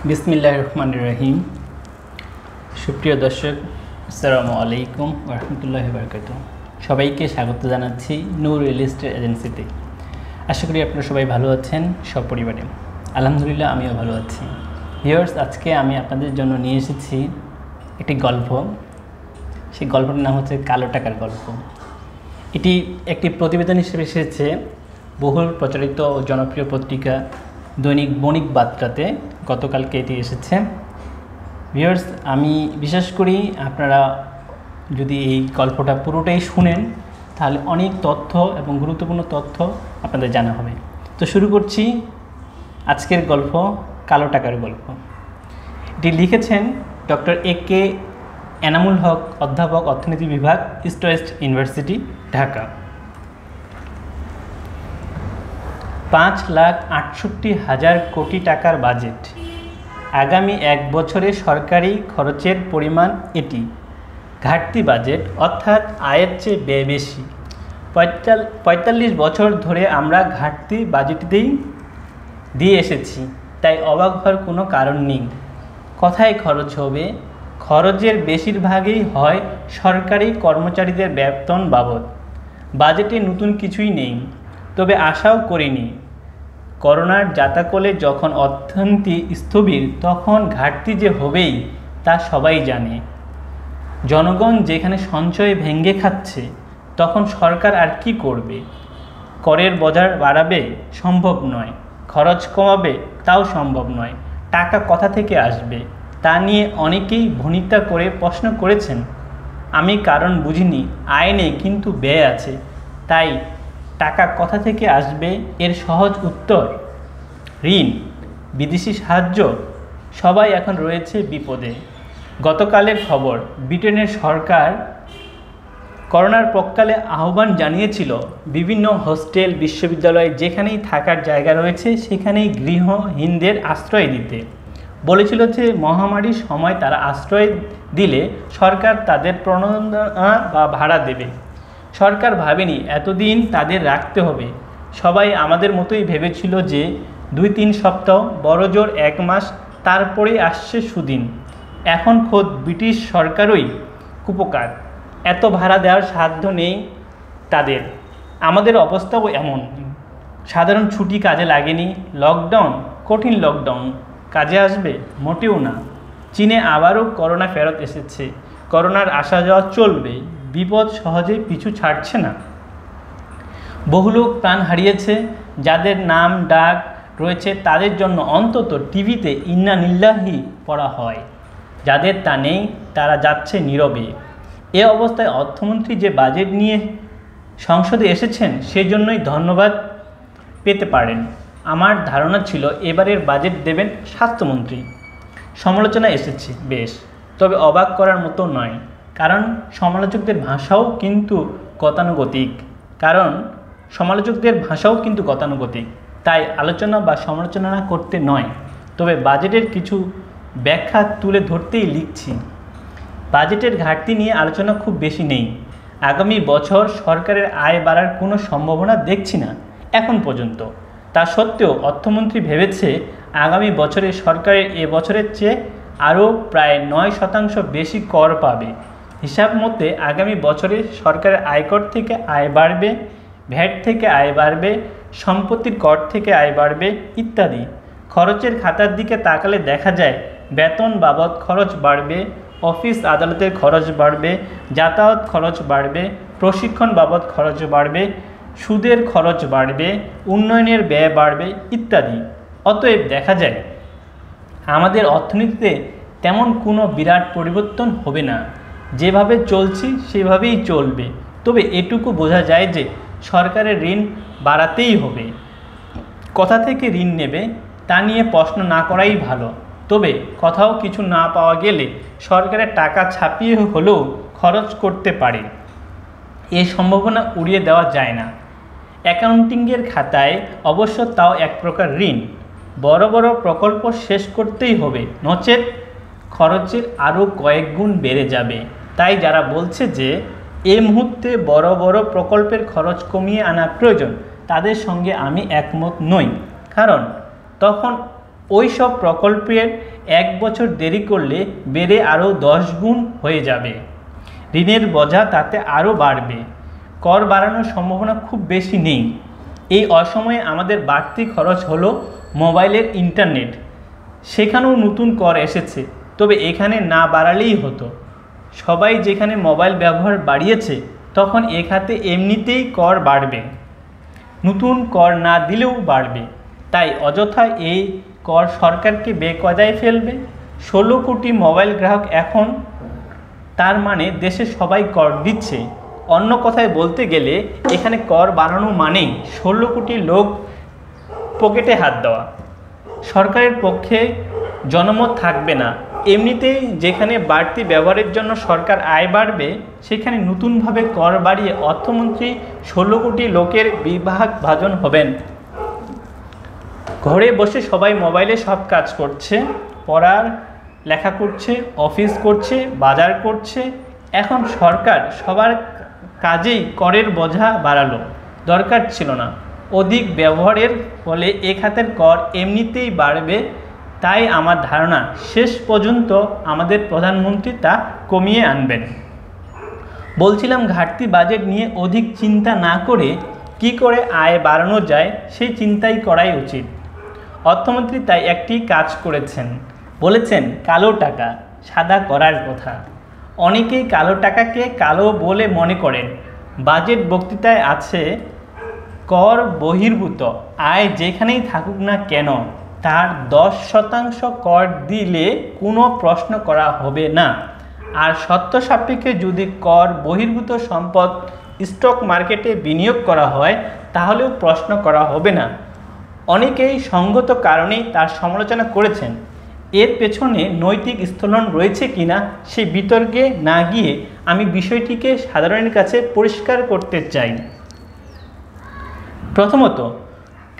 বিসমিল্লাহির রহমানির রহিম। সুপ্রিয় দর্শক, আসসালামু আলাইকুম ওয়া রাহমাতুল্লাহি ওয়া বারাকাতুহু। সবাইকে স্বাগত জানাচ্ছি নূর রিয়েল এস্টেট এজেন্সিতে। আশা করি আপনারা সবাই ভালো আছেন সপরিবারে। আলহামদুলিল্লাহ, আমিও ভালো আছি। ভিউয়ার্স, আজকে আমি আপনাদের জন্য নিয়ে এসেছি একটি গল্প। সেই গল্পটার নাম হচ্ছে কালো টাকার গল্প। এটি একটি প্রতিবেদন হিসেবে এসেছে বহুল প্রচারিত ও জনপ্রিয় পত্রিকা দৈনিক বণিক বার্তাতে। গতকালকে এটি এসেছে। ভিউয়ার্স, আমি বিশ্বাস করি আপনারা যদি এই গল্পটা পুরোটাই শুনেন তাহলে অনেক তথ্য এবং গুরুত্বপূর্ণ তথ্য আপনাদের জানা হবে। তো শুরু করছি আজকের গল্প, কালো টাকার গল্প। এটি লিখেছেন ডক্টর এ.কে. এনামুল হক, অধ্যাপক, অর্থনীতি বিভাগ, ইস্ট ওয়েস্ট ইউনিভার্সিটি, ঢাকা। 5,68,000 কোটি টাকার বাজেট। আগামী এক বছরে সরকারি খরচের পরিমাণ এটি। ঘাটতি বাজেট, অর্থাৎ আয়ের চেয়ে ব্যয় বেশি। 45 বছর ধরে আমরা ঘাটতি বাজেটেই দিয়ে এসেছি, তাই অবাক হওয়ার কোনো কারণ নেই। কোথায় খরচ হবে? খরচের বেশিরভাগই হয় সরকারি কর্মচারীদের বেতন বাবদ। বাজেটে নতুন কিছুই নেই, তবে আশাও করিনি। করোনার জাতাকলে যখন অর্থনীতি স্থবির, তখন ঘাটতি যে হবেই তা সবাই জানে। জনগণ যেখানে সঞ্চয় ভেঙে খাচ্ছে, তখন সরকার আর কি করবে? করের বোঝা বাড়াবে? সম্ভব নয়। খরচ কমাবে? তাও সম্ভব নয়। টাকা কোথা থেকে আসবে? তা নিয়ে অনেকেই ভনিতা করে প্রশ্ন করেছেন। আমি কারণ বুঝিনি। আয় নেই কিন্তু ব্যয় আছে। তাই টাকা কোথা থেকে আসবে? এর সহজ উত্তর ঋণ, বিদেশি সাহায্য। সবাই এখন রয়েছে বিপদে। গতকালের খবর, ব্রিটেনের সরকার করোনার প্রকালে আহ্বান জানিয়েছিল বিভিন্ন হোস্টেল, বিশ্ববিদ্যালয়, যেখানেই থাকার জায়গা রয়েছে সেখানেই গৃহহীনদের আশ্রয় দিতে। বলেছিল যে মহামারীর সময় তারা আশ্রয় দিলে সরকার তাদের প্রণোদনা বা ভাড়া দেবে। সরকার ভাবেনি এতদিন তাদের রাখতে হবে। সবাই আমাদের মতোই ভেবেছিল যে 2-3 সপ্তাহ, বড়জোর 1 মাস, তারপরে আসছে সুদিন। এখন খোদ ব্রিটিশ সরকারই কুপোকাত। এত ভাড়া দেওয়ার সাধ্য নেই তাদের। আমাদের অবস্থাও এমন। সাধারণ ছুটি কাজে লাগেনি। লকডাউন, কঠিন লকডাউন কাজে আসবে? মোটেও না। চীনে আবারও করোনা ফেরত এসেছে। করোনার আসা যাওয়া চলবে। বিপদ সহজে পিছু ছাড়ছে না। বহু লোক প্রাণ হারিয়েছে। যাদের নাম ডাক রয়েছে তাদের জন্য অন্তত টিভিতে ইন্না লিল্লাহি পড়া হয়। যাদের তা নেই তারা যাচ্ছে নীরবে। এ অবস্থায় অর্থমন্ত্রী যে বাজেট নিয়ে সংসদে এসেছেন সেজন্যই ধন্যবাদ পেতে পারেন। আমার ধারণা ছিল এবারের বাজেট দেবেন স্বাস্থ্যমন্ত্রী। সমালোচনা এসেছে বেশ, তবে অবাক করার মতো নয়। কারণ সমালোচকদের ভাষাও কিন্তু গতানুগতিক। তাই আলোচনা বা সমালোচনা করতে নয়, তবে বাজেটের কিছু ব্যাখ্যা তুলে ধরতেই লিখছি। বাজেটের ঘাটতি নিয়ে আলোচনা খুব বেশি নেই। আগামী বছর সরকারের আয় বাড়ার কোনো সম্ভাবনা দেখছি না এখন পর্যন্ত। তা সত্ত্বেও অর্থমন্ত্রী ভেবেছে আগামী বছরে সরকারের এ বছরের চেয়ে আরও প্রায় 9% বেশি কর পাবে। হিসাব মতে আগামী বছরে সরকারের আয়কর থেকে আয় বাড়বে, ভ্যাট থেকে আয় বাড়বে, সম্পত্তির কর থেকে আয় বাড়বে ইত্যাদি। খরচের খাতার দিকে তাকালে দেখা যায় বেতন বাবদ খরচ বাড়বে, অফিস আদালতের খরচ বাড়বে, যাতায়াত খরচ বাড়বে, প্রশিক্ষণ বাবদ খরচ বাড়বে, সুদের খরচ বাড়বে, উন্নয়নের ব্যয় বাড়বে ইত্যাদি। অতএব দেখা যায় আমাদের অর্থনীতিতে তেমন কোনো বিরাট পরিবর্তন হবে না। যেভাবে চলছি সেভাবেই চলবে। তবে এটুকু বোঝা যায় যে সরকারের ঋণ বাড়াতেই হবে। কোথা থেকে ঋণ নেবে তা নিয়ে প্রশ্ন না করাই ভালো। তবে কোথাও কিছু না পাওয়া গেলে সরকারের টাকা ছাপিয়ে হলেও খরচ করতে পারে। এ সম্ভাবনা উড়িয়ে দেওয়া যায় না। অ্যাকাউন্টিংয়ের খাতায় অবশ্য তাও এক প্রকার ঋণ। বড় বড় প্রকল্প শেষ করতেই হবে, নচেত খরচের আরও কয়েক গুণ বেড়ে যাবে। তাই যারা বলছে যে এই মুহূর্তে বড় বড় প্রকল্পের খরচ কমিয়ে আনা প্রয়োজন, তাদের সঙ্গে আমি একমত নই। কারণ তখন ওই সব প্রকল্পের 1 বছর দেরি করলে বেড়ে আরও 10 গুণ হয়ে যাবে। ঋণের বোঝা তাতে আরও বাড়বে। কর বাড়ানোর সম্ভাবনা খুব বেশি নেই। এই অসময়ে আমাদের বাড়তি খরচ হলো মোবাইলের ইন্টারনেট, সেখানেও নতুন কর এসেছে। তবে এখানে না বাড়ালেই হতো। সবাই যেখানে মোবাইল ব্যবহার বাড়িয়েছে তখন এ খাতে এমনিতেই কর বাড়বে, নতুন কর না দিলেও বাড়বে। তাই অযথা এই কর সরকারকে বেকায়দায় ফেলবে। 16 কোটি মোবাইল গ্রাহক এখন, তার মানে দেশে সবাই কর দিচ্ছে। অন্য কথায় বলতে গেলে এখানে কর বাড়ানো মানেই 16 কোটি লোক পকেটে হাত দেওয়া। সরকারের পক্ষে জনমত থাকবে না। এমনিতেই যেখানে বাড়তি ব্যবহারের জন্য সরকার আয় বাড়বে, সেখানে নতুনভাবে কর বাড়িয়ে অর্থমন্ত্রী 16 কোটি লোকের বিভাজন হবেন। ঘরে বসে সবাই মোবাইলে সব কাজ করছে, পড়ার লেখা করছে, অফিস করছে, বাজার করছে। এখন সরকার সবার কাজেই করের বোঝা বাড়ালো, দরকার ছিল না। অধিক ব্যবহারের ফলে এ খাতের কর এমনিতেই বাড়বে। তাই আমার ধারণা শেষ পর্যন্ত আমাদের প্রধানমন্ত্রী তা কমিয়ে আনবেন। বলছিলাম ঘাটতি বাজেট নিয়ে অধিক চিন্তা না করে কি করে আয় বাড়ানো যায় সেই চিন্তাই করাই উচিত। অর্থমন্ত্রী তাই একটি কাজ করেছেন, বলেছেন কালো টাকা সাদা করার কথা। অনেকেই কালো টাকাকে কালো বলে মনে করেন। বাজেট বক্তৃতায় আছে, কর বহির্ভূত আয় যেখানেই থাকুক না কেন তার 10% কর দিলে কোনো প্রশ্ন করা হবে না। আর শর্ত সাপেক্ষে যদি কর বহির্ভূত সম্পদ স্টক মার্কেটে বিনিয়োগ করা হয় তাহলেও প্রশ্ন করা হবে না। অনেকেই সঙ্গত কারণেই তার সমালোচনা করেছেন। এর পেছনে নৈতিক স্থলন রয়েছে কিনা সে বিতর্কে না গিয়ে আমি বিষয়টিকে সাধারণের কাছে পরিষ্কার করতে চাই। প্রথমত,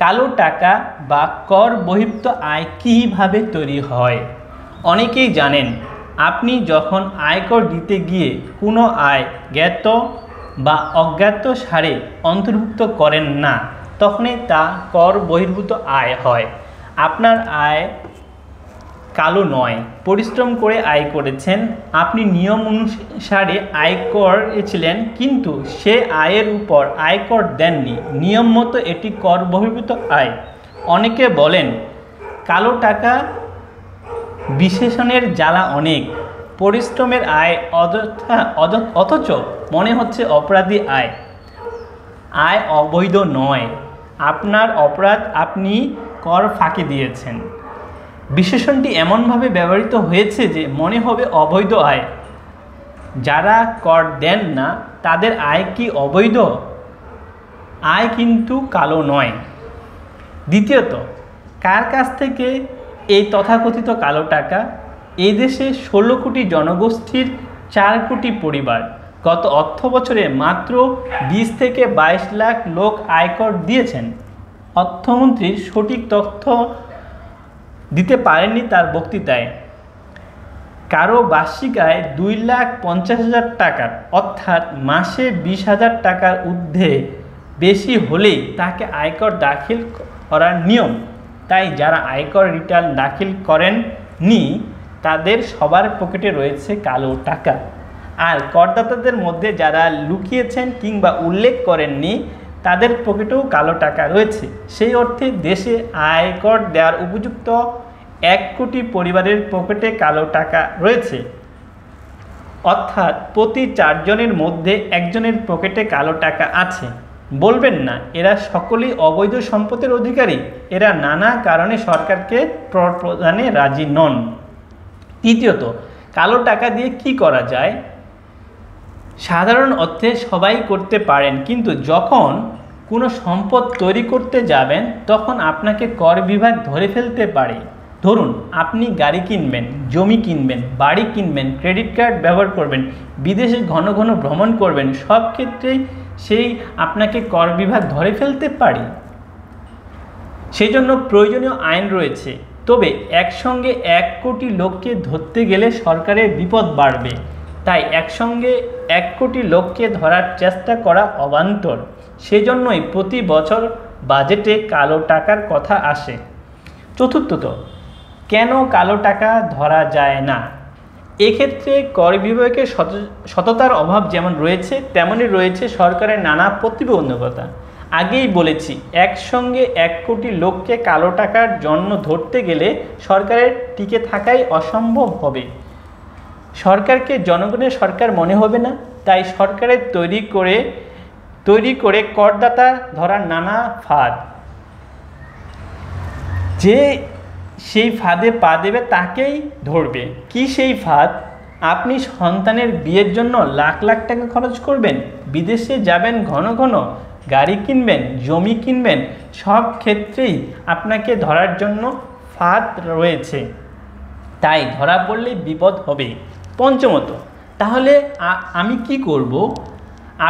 কালো টাকা বা কর বহির্ভূত আয় কীভাবে তৈরি হয়। অনেকেই জানেন, আপনি যখন আয়কর দিতে গিয়ে কোনো আয় জ্ঞাত বা অজ্ঞাত সারে অন্তর্ভুক্ত করেন না, তখনই তা কর বহির্ভূত আয় হয়। আপনার আয় কালো নয়, পরিশ্রম করে আয় করেছেন, আপনি নিয়ম অনুসারে আয় করেছিলেন, কিন্তু সে আয়ের উপর আয়কর দেননি, নিয়ম মতো এটি কর বহির্ভূত আয়। অনেকে বলেন কালো টাকা বিশেষণের জ্বালা অনেক, পরিশ্রমের আয় অথচ মনে হচ্ছে অপরাধী আয়। আয় অবৈধ নয়, আপনার অপরাধ, আপনি কর ফাঁকি দিয়েছেন। বিশেষণটি এমনভাবে ব্যবহৃত হয়েছে যে মনে হবে অবৈধ আয়। যারা কর দেন না তাদের আয় কি অবৈধ? আয় কিন্তু কালো নয়। দ্বিতীয়ত, কার কাছ থেকে এই তথাকথিত কালো টাকা? এই দেশে 16 কোটি জনগোষ্ঠীর 4 কোটি পরিবার। গত অর্থ বছরে মাত্র 20 থেকে 22 লাখ লোক আয়কর দিয়েছেন। অর্থমন্ত্রীর সঠিক তথ্য দিতে পারেননি তার বক্তৃতায়। কারো বার্ষিক আয় 2,50,000 টাকার, অর্থাৎ মাসে 20,000 টাকার ঊর্ধ্বে বেশি হলেই তাকে আয়কর দাখিল করার নিয়ম। তাই যারা আয়কর রিটার্ন দাখিল করেননি তাদের সবার পকেটে রয়েছে কালো টাকা। আর করদাতাদের মধ্যে যারা লুকিয়েছেন কিংবা উল্লেখ করেননি তাদের পকেটেও কালো টাকা রয়েছে। সেই অর্থে দেশে আয়কর দেওয়ার উপযুক্ত 1 কোটি পরিবারের পকেটে কালো টাকা রয়েছে। অর্থাৎ প্রতি 4 জনের মধ্যে 1 জনের পকেটে কালো টাকা আছে। বলবেন না এরা সকলেই অবৈধ সম্পদের অধিকারী, এরা নানা কারণে সরকারকে কর প্রদানে রাজি নন। তৃতীয়ত, কালো টাকা দিয়ে কি করা যায়? সাধারণ অর্থে সবাই করতে পারেন, কিন্তু যখন কোনো সম্পদ তৈরি করতে যাবেন তখন আপনাকে কর বিভাগ ধরে ফেলতে পারে। ধরুন আপনি গাড়ি কিনবেন, জমি কিনবেন, বাড়ি কিনবেন, ক্রেডিট কার্ড ব্যবহার করবেন, বিদেশে ঘন ঘন ভ্রমণ করবেন, সব ক্ষেত্রেই সেই আপনাকে কর বিভাগ ধরে ফেলতে পারে। সেই জন্য প্রয়োজনীয় আইন রয়েছে। তবে একসঙ্গে 1 কোটি লোককে ধরতে গেলে সরকারের বিপদ বাড়বে। তাই একসঙ্গে 1 কোটি লোককে ধরার চেষ্টা করা অবান্তর। সেজন্যই প্রতি বছর বাজেটে কালো টাকার কথা আসে। চতুর্থত, কেন কালো টাকা ধরা যায় না? এক্ষেত্রে কর বিভাগের সততার অভাব যেমন রয়েছে, তেমনই রয়েছে সরকারের নানা প্রতিবন্ধকতা। আগেই বলেছি, একসঙ্গে 1 কোটি লোককে কালো টাকার জন্য ধরতে গেলে সরকারের টিকে থাকাই অসম্ভব হবে। সরকারকে জনগণের সরকার মনে হবে না, তাই সরকারের তৈরি করে করদাতা ধরার নানা ফাঁদ। যে সেই ফাঁদে পা দেবে তাকেই ধরবে। কি সেই ফাঁদ? আপনি সন্তানের বিয়ের জন্য লাখ লাখ টাকা খরচ করবেন, বিদেশে যাবেন ঘন ঘন, গাড়ি কিনবেন, জমি কিনবেন, সব ক্ষেত্রেই আপনাকে ধরার জন্য ফাঁদ রয়েছে। তাই ধরা পড়লে বিপদ হবে। পঞ্চমত, তাহলে আমি কি করব?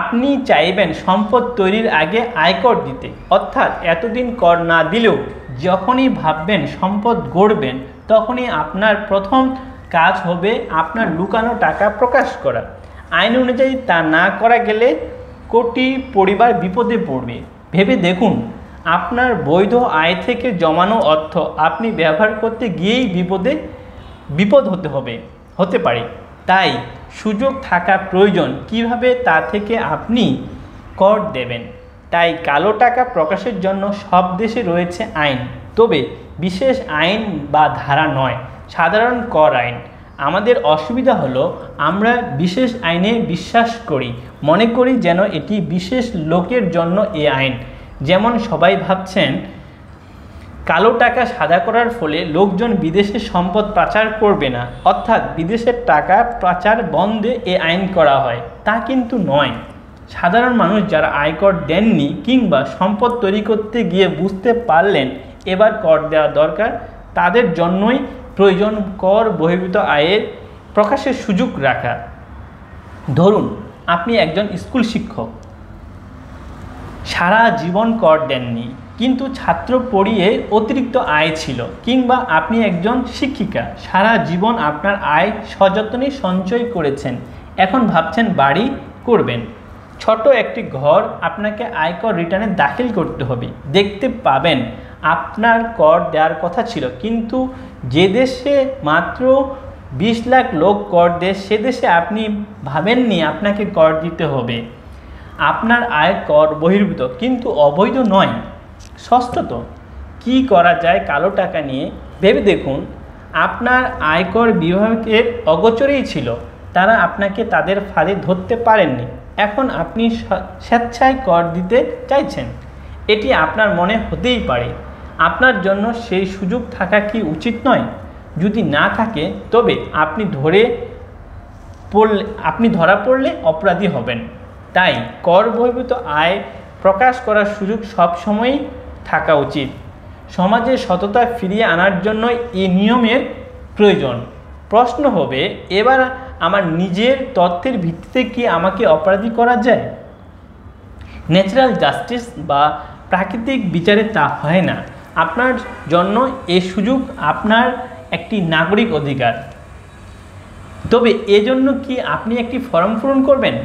আপনি চাইবেন সম্পদ তৈরির আগে আয়কর দিতে, অর্থাৎ এতদিন কর না দিলেও যখনই ভাববেন সম্পদ গড়বেন, তখনই আপনার প্রথম কাজ হবে আপনার লুকানো টাকা প্রকাশ করা। আইন অনুযায়ী তা না করা গেলে কোটি পরিবার বিপদে পড়বে। ভেবে দেখুন, আপনার বৈধ আয় থেকে জমানো অর্থ আপনি ব্যবহার করতে গিয়েই বিপদ হতে পারে। তাই সুযোগ থাকা প্রয়োজন, কিভাবে তা থেকে আপনি কর দেবেন। তাই কালো টাকা প্রকাশের জন্য সব দেশে রয়েছে আইন, তবে বিশেষ আইন বা ধারা নয়, সাধারণ কর আইন। আমাদের অসুবিধা হলো আমরা বিশেষ আইনে বিশ্বাস করি, মনে করি যেন এটি বিশেষ লোকের জন্য এ আইন। যেমন সবাই ভাবছেন কালো টাকা সাদা করার ফলে লোকজন বিদেশে সম্পদ পাচার করবে না, অর্থাৎ বিদেশের টাকা পাচার বন্ধে এ আইন করা হয়, তা কিন্তু নয়। সাধারণ মানুষ যারা আয়কর দেননি কিংবা সম্পদ তৈরি করতে গিয়ে বুঝতে পারলেন এবার কর দেওয়া দরকার, তাদের জন্যই প্রয়োজন কর বহির্ভূত আয়ের প্রকাশের সুযোগ রাখা। ধরুন আপনি একজন স্কুল শিক্ষক, সারা জীবন কর দেননি, কিন্তু ছাত্র পড়িয়ে অতিরিক্ত আয় ছিল। কিংবা আপনি একজন শিক্ষিকা, সারা জীবন আপনার আয় সযত্নে সঞ্চয় করেছেন, এখন ভাবছেন বাড়ি করবেন। ছোট একটি ঘর আপনাকে আয়কর রিটার্নে দাখিল করতে হবে। দেখতে পাবেন আপনার কর দেওয়ার কথা ছিল, কিন্তু যে দেশে মাত্র 20 লাখ লোক কর দেয়, সে দেশে আপনি ভাবেননি আপনাকে কর দিতে হবে। আপনার আয় কর বহির্ভূত, কিন্তু অবৈধ নয়। ষষ্ঠত, কি করা যায় কালো টাকা নিয়ে? ভেবে দেখুন, আপনার আয়কর বিভাগের অগোচরেই ছিল, তারা আপনাকে তাদের ফাঁদে ধরতে পারেননি। এখন আপনি স্বেচ্ছায় কর দিতে চাইছেন, এটি আপনার মনে হতেই পারে। আপনার জন্য সেই সুযোগ থাকা কি উচিত নয়? যদি না থাকে তবে আপনি ধরা পড়লে অপরাধী হবেন। তাই কর বহির্ভূত আয় প্রকাশ করার সুযোগ সবসময়ই থাকা উচিত। সমাজে সততা ফিরিয়ে আনার জন্য এই নিয়মের প্রয়োজন। প্রশ্ন হবে, এবার আমার নিজের তথ্যের ভিত্তিতে কি আমাকে অপরাধী করা যায়? ন্যাচারাল জাস্টিস বা প্রাকৃতিক বিচারে তা হয় না। আপনার জন্য এই সুযোগ আপনার একটি নাগরিক অধিকার। তবে এজন্য কি আপনি একটি ফর্ম পূরণ করবেন?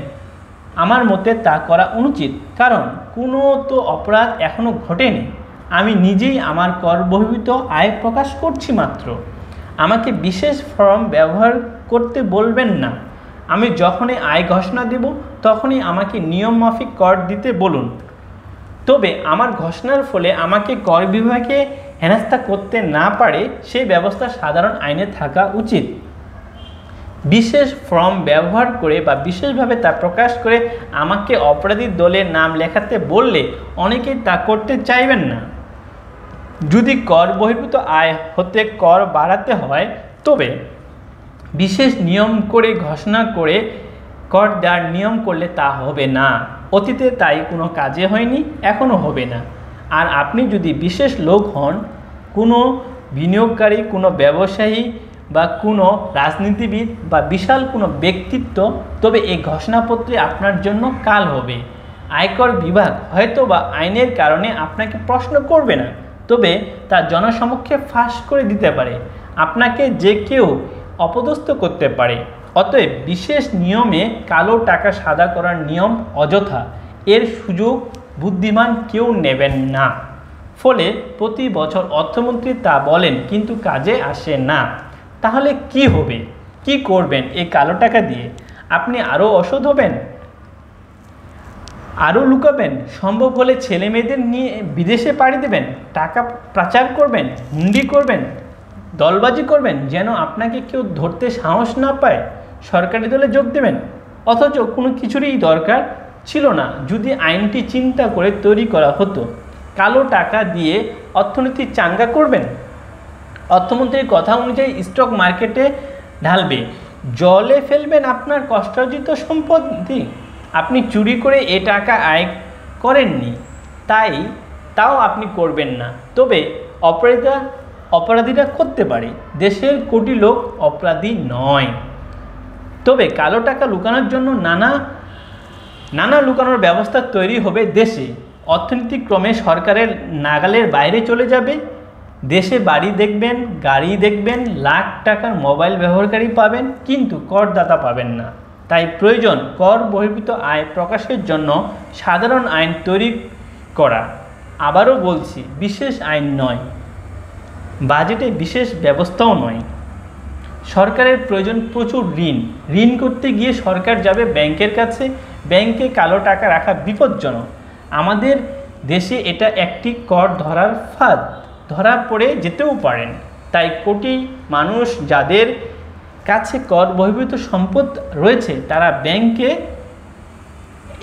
আমার মতে তা করা অনুচিত, কারণ কোনো তো অপরাধ এখনও ঘটেনি। আমি নিজেই আমার কর বহির্ভূত আয় প্রকাশ করছি মাত্র। আমাকে বিশেষ ফর্ম ব্যবহার করতে বলবেন না। আমি যখনই আয় ঘোষণা দেব তখনই আমাকে নিয়ম মাফিক কর দিতে বলুন। তবে আমার ঘোষণার ফলে আমাকে কর বিভাগে হেনস্থা করতে না পারে সেই ব্যবস্থা সাধারণ আইনে থাকা উচিত। বিশেষ ফর্ম ব্যবহার করে বা বিশেষভাবে তা প্রকাশ করে আমাকে অপরাধী দলের নাম লেখাতে বললে অনেকেই তা করতে চাইবেন না। যদি কর বহির্ভূত আয় হতে কর বাড়াতে হয় তবে বিশেষ নিয়ম করে ঘোষণা করে কর দেওয়ার নিয়ম করলে তা হবে না। অতীতে তাই কোনো কাজে হয়নি, এখনও হবে না। আর আপনি যদি বিশেষ লোক হন, কোনো বিনিয়োগকারী, কোনো ব্যবসায়ী বা কোনো রাজনীতিবিদ বা বিশাল কোনো ব্যক্তিত্ব, তবে এই ঘোষণাপত্রে আপনার জন্য কাল হবে। আয়কর বিভাগ হয়তো বা আইনের কারণে আপনাকে প্রশ্ন করবে না, তবে তা জনসমক্ষে ফাঁস করে দিতে পারে। আপনাকে যে কেউ অপদস্থ করতে পারে। অতএব বিশেষ নিয়মে কালো টাকা সাদা করার নিয়ম অযথা। এর সুযোগ বুদ্ধিমান কেউ নেবেন না। ফলে প্রতি বছর অর্থমন্ত্রী তা বলেন কিন্তু কাজে আসে না। তাহলে কি হবে, কি করবেন এই কালো টাকা দিয়ে? আপনি আরও অসৎ হবেন, আরও লুকাবেন, সম্ভব হলে ছেলে মেয়েদের নিয়ে বিদেশে পাড়ি দেবেন, টাকা পাচার করবেন, হুন্ডি করবেন, দলবাজি করবেন যেন আপনাকে কেউ ধরতে সাহস না পায়, সরকারি দলে যোগ দেবেন। অথচ কোনো কিছুরই দরকার ছিল না যদি আইনটি চিন্তা করে তৈরি করা হতো। কালো টাকা দিয়ে অর্থনীতি চাঙ্গা করবেন, অর্থমন্ত্রীর কথা অনুযায়ী স্টক মার্কেটে ঢালবে, জলে ফেলবেন আপনার কষ্টার্জিত সম্পত্তি। আপনি চুরি করে এ টাকা আয় করেননি, তাও আপনি করবেন না। তবে অপরাধীরা করতে পারে, দেশের কোটি লোক অপরাধী নয়। তবে কালো টাকা লুকানোর জন্য নানা লুকানোর ব্যবস্থা তৈরি হবে দেশে। অর্থনীতি ক্রমে সরকারের নাগালের বাইরে চলে যাবে। দেশে বাড়ি দেখবেন, গাড়ি দেখবেন, লাখ টাকার মোবাইল ব্যবহারকারী পাবেন, কিন্তু করদাতা পাবেন না। তাই প্রয়োজন কর বহির্ভূত আয় প্রকাশের জন্য সাধারণ আইন তৈরি করা। আবারও বলছি, বিশেষ আইন নয়, বাজেটে বিশেষ ব্যবস্থাও নয়। সরকারের প্রয়োজন প্রচুর ঋণ করতে গিয়ে সরকার যাবে ব্যাংকের কাছে। ব্যাংকে কালো টাকা রাখা বিপজ্জনক। আমাদের দেশে এটা একটি কর ধরার ফাঁদ, ধরা পড়ে যেতেও পারেন। তাই কোটি মানুষ যাদের কাছে কর বহির্ভূত সম্পদ রয়েছে তারা ব্যাংকে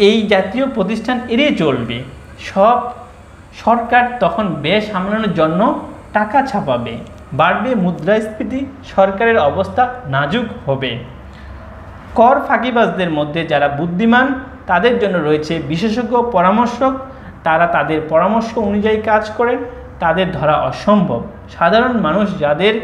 এই জাতীয় প্রতিষ্ঠান এড়িয়ে চলবে। সরকার তখন ব্যয় সামলানোর জন্য টাকা ছাপাবে, বাড়বে মুদ্রাস্ফীতি, সরকারের অবস্থা নাজুক হবে। কর ফাঁকিবাজদের মধ্যে যারা বুদ্ধিমান তাদের জন্য রয়েছে বিশেষজ্ঞ পরামর্শক। তারা তাদের পরামর্শ অনুযায়ী কাজ করেন, তাদের ধরা অসম্ভব। সাধারণ মানুষ যাদের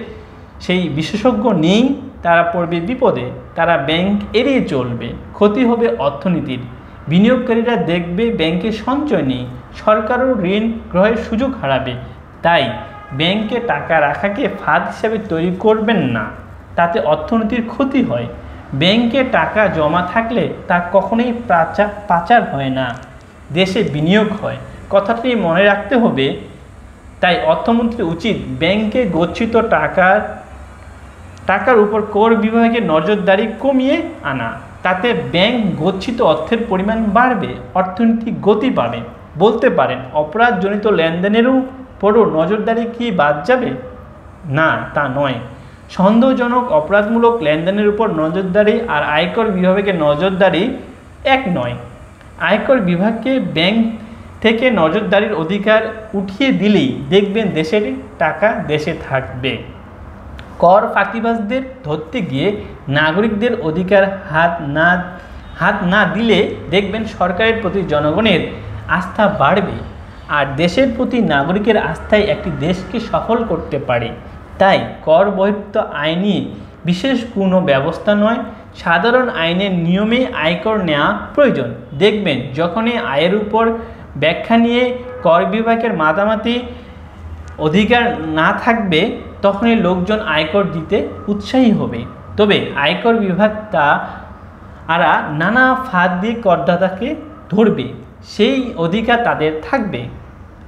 সেই বিশেষজ্ঞ নেই তারা পড়বে বিপদে, তারা ব্যাংক এড়িয়ে চলবে, ক্ষতি হবে অর্থনীতির। বিনিয়োগকারীরা দেখবে ব্যাংকে সঞ্চয় নেই, সরকারও ঋণ গ্রহের সুযোগ হারাবে। তাই ব্যাংকে টাকা রাখাকে ফাঁদ হিসাবে তৈরি করবেন না, তাতে অর্থনীতির ক্ষতি হয়। ব্যাংকে টাকা জমা থাকলে তা কখনোই পাচার হয় না, দেশে বিনিয়োগ হয়, কথাটি মনে রাখতে হবে। তাই অর্থমন্ত্রী উচিত ব্যাংকে গচ্ছিত টাকার উপর কর বিভাগের নজরদারি কমিয়ে আনা। তাতে ব্যাংক গচ্ছিত অর্থের পরিমাণ বাড়বে, অর্থনীতি গতি পাবে। বলতে পারেন অপরাধজনিত লেনদেনেরও পরও নজরদারি কি বাদ যাবে? না, তা নয়। সন্দেহজনক অপরাধমূলক লেনদেনের উপর নজরদারি আর আয়কর বিভাগের নজরদারি এক নয়। আয়কর বিভাগকে ব্যাংক থেকে নজরদারির অধিকার উঠিয়ে দিলেই দেখবেন দেশের টাকা দেশে থাকবে। কর ফাঁকিবাজদের ধরতে গিয়ে নাগরিকদের অধিকার হাত না দিলে দেখবেন সরকারের প্রতি জনগণের আস্থা বাড়বে। আর দেশের প্রতি নাগরিকের আস্থায় একটি দেশকে সফল করতে পারে। তাই কর বহির্ভূত আইনি বিশেষ কোনো ব্যবস্থা নয়, সাধারণ আইনের নিয়মে আয়কর নেওয়া প্রয়োজন। দেখবেন যখনই আয়ের উপর ব্যাখ্যা নিয়ে কর বিভাগের মাতামাতি অধিকার না থাকবে তখনই লোকজন আয়কর দিতে উৎসাহী হবে। তবে আয়কর বিভাগ তারা নানা ফাঁদ দিয়ে করদাতাকে ধরবে, সেই অধিকার তাদের থাকবে।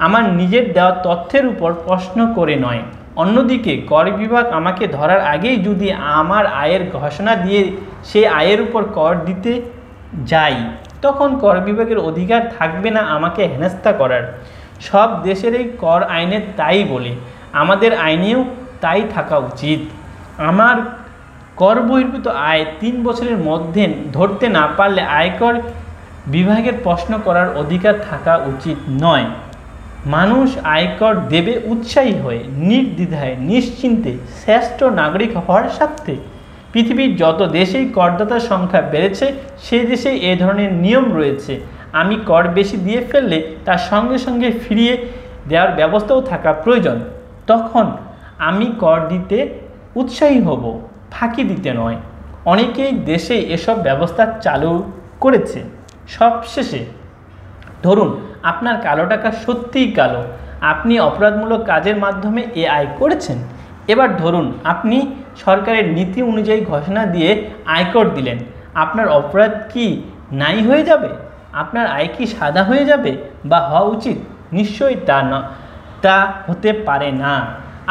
আমার নিজের দেওয়া তথ্যের উপর প্রশ্ন করে নয়। অন্যদিকে কর বিভাগ আমাকে ধরার আগেই যদি আমার আয়ের ঘোষণা দিয়ে সেই আয়ের উপর কর দিতে যাই তখন কর বিভাগের অধিকার থাকবে না আমাকে হেনস্থা করার। সব দেশেরই কর আইনে তাই বলে, আমাদের আইনেও তাই থাকা উচিত। আমার কর বহির্ভূত আয় 3 বছরের মধ্যে ধরতে না পারলে আয়কর বিভাগের প্রশ্ন করার অধিকার থাকা উচিত নয়। মানুষ আয়কর দেবে উৎসাহী হয়ে, নির্দ্বিধায়, নিশ্চিন্তে, শ্রেষ্ঠ নাগরিক হওয়ার স্বার্থে। পৃথিবীর যত দেশেই করদাতার সংখ্যা বেড়েছে সেই দেশেই এ ধরনের নিয়ম রয়েছে। আমি কর বেশি দিয়ে ফেললে তার সঙ্গে সঙ্গে ফিরিয়ে দেওয়ার ব্যবস্থাও থাকা প্রয়োজন। তখন আমি কর দিতে উৎসাহী হব, ফাঁকি দিতে নয়। অনেকেই দেশে এসব ব্যবস্থা চালু করেছে। সবশেষে ধরুন আপনার কালো টাকা সত্যিই কালো, আপনি অপরাধমূলক কাজের মাধ্যমে এ আয় করেছেন। এবার ধরুন আপনি সরকারের নীতি অনুযায়ী ঘোষণা দিয়ে আয়কর দিলেন, আপনার অপরাধ কি নাই হয়ে যাবে? আপনার আয় কি সাদা হয়ে যাবে বা হওয়া উচিত? নিশ্চয়ই তা হতে পারে না।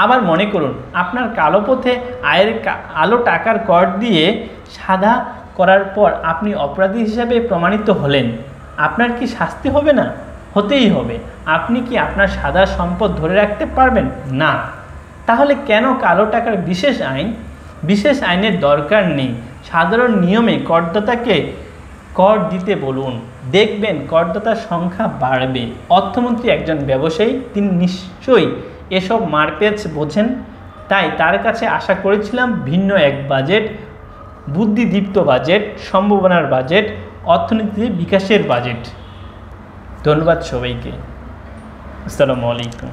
আবার মনে করুন আপনার কালো পথে আয়ের আলো টাকার কর দিয়ে সাদা করার পর আপনি অপরাধী হিসাবে প্রমাণিত হলেন, আপনার কি শাস্তি হবে না? হতেই হবে। আপনি কি আপনার সাদা সম্পদ ধরে রাখতে পারবেন না? তাহলে কেন কালো টাকার বিশেষ আইন? বিশেষ আইনের দরকার নেই। সাধারণ নিয়মে করদাতাকে কর দিতে বলুন, দেখবেন করদাতার সংখ্যা বাড়বে। অর্থমন্ত্রী একজন ব্যবসায়ী, তিনি নিশ্চয়ই এসব মারপ্যাচ বোঝেন, তাই তার কাছে আশা করেছিলাম ভিন্ন এক বাজেট, বুদ্ধিদীপ্ত বাজেট, সম্ভাবনার বাজেট, অর্থনীতিতে বিকাশের বাজেট। ধন্যবাদ সবাইকে। আসসালামু আলাইকুম।